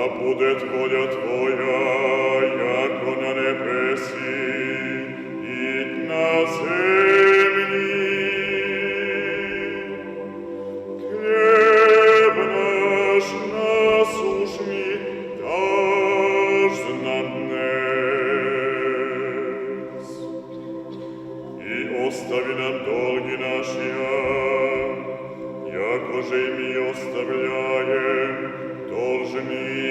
будет воля Твоя, яко на небеси и на земли. Хлеб наш насущный дашь нам днес, и остави нам долги наши, яко же и мы оставляем должникам